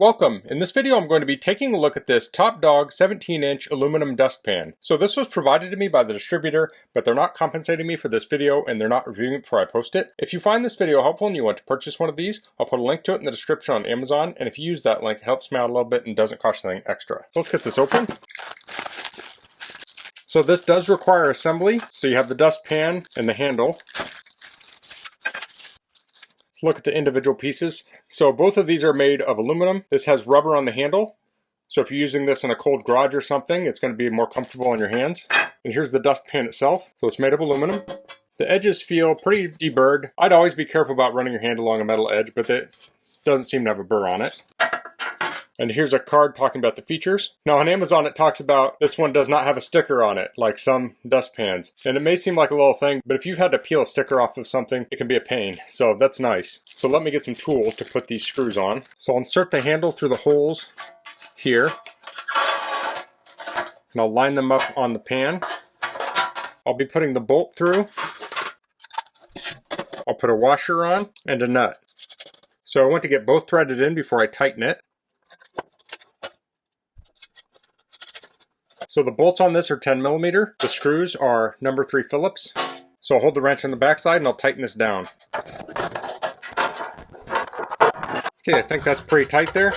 Welcome! In this video I'm going to be taking a look at this Top Dog 17-inch aluminum dustpan. So this was provided to me by the distributor, but they're not compensating me for this video and they're not reviewing it before I post it. If you find this video helpful and you want to purchase one of these, I'll put a link to it in the description on Amazon, and if you use that link, it helps me out a little bit and doesn't cost anything extra. So let's get this open. So this does require assembly. So you have the dustpan and the handle. Let's look at the individual pieces. So both of these are made of aluminum. This has rubber on the handle. So if you're using this in a cold garage or something, it's going to be more comfortable on your hands. And here's the dustpan itself. So it's made of aluminum. The edges feel pretty deburred. I'd always be careful about running your hand along a metal edge, but it doesn't seem to have a burr on it. And here's a card talking about the features. Now on Amazon it talks about this one does not have a sticker on it, like some dustpans. And it may seem like a little thing, but if you've had to peel a sticker off of something, it can be a pain. So that's nice. So let me get some tools to put these screws on. So I'll insert the handle through the holes here. And I'll line them up on the pan. I'll be putting the bolt through. I'll put a washer on and a nut. So I want to get both threaded in before I tighten it. So the bolts on this are 10mm. The screws are number 3 Phillips. So I'll hold the wrench on the backside and I'll tighten this down. Okay, I think that's pretty tight there.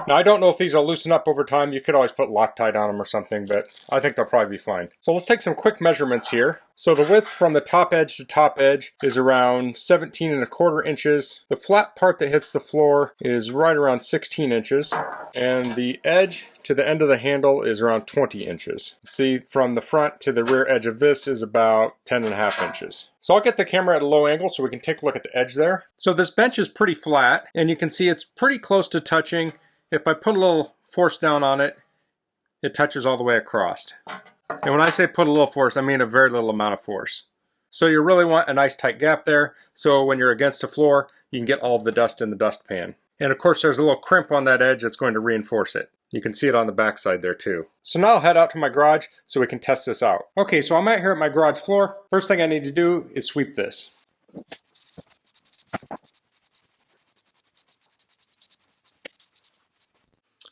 Now I don't know if these will loosen up over time. You could always put Loctite on them or something, but I think they'll probably be fine. So let's take some quick measurements here. So the width from the top edge to top edge is around 17¼ inches. The flat part that hits the floor is right around 16 inches. And the edge to the end of the handle is around 20 inches. See, from the front to the rear edge of this is about 10½ inches. So I'll get the camera at a low angle so we can take a look at the edge there. So this bench is pretty flat, and you can see it's pretty close to touching. If I put a little force down on it, it touches all the way across. And when I say put a little force, I mean a very little amount of force. So you really want a nice tight gap there, so when you're against the floor, you can get all of the dust in the dustpan. And of course there's a little crimp on that edge that's going to reinforce it. You can see it on the back side there too. So now I'll head out to my garage so we can test this out. Okay, so I'm out here at my garage floor. First thing I need to do is sweep this.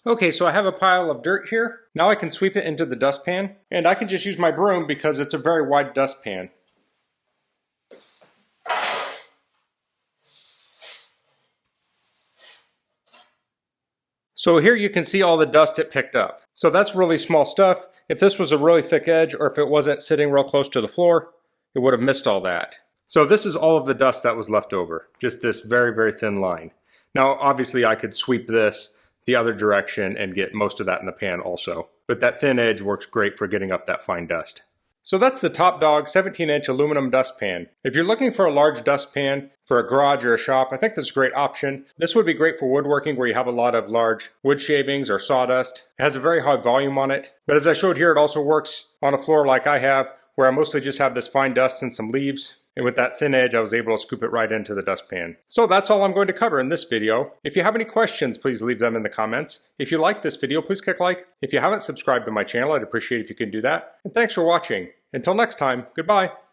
Okay, so I have a pile of dirt here. Now I can sweep it into the dustpan, and I can just use my broom because it's a very wide dustpan. So here you can see all the dust it picked up. So that's really small stuff. If this was a really thick edge, or if it wasn't sitting real close to the floor, it would have missed all that. So this is all of the dust that was left over. Just this very, very thin line. Now obviously I could sweep this the other direction and get most of that in the pan also. But that thin edge works great for getting up that fine dust. So that's the Top Dog 17-inch aluminum dustpan. If you're looking for a large dustpan for a garage or a shop, I think this is a great option. This would be great for woodworking where you have a lot of large wood shavings or sawdust. It has a very high volume on it. But as I showed here, it also works on a floor like I have, where I mostly just have this fine dust and some leaves. And with that thin edge, I was able to scoop it right into the dustpan. So that's all I'm going to cover in this video. If you have any questions, please leave them in the comments. If you like this video, please click like. If you haven't subscribed to my channel, I'd appreciate if you can do that. And thanks for watching. Until next time, goodbye.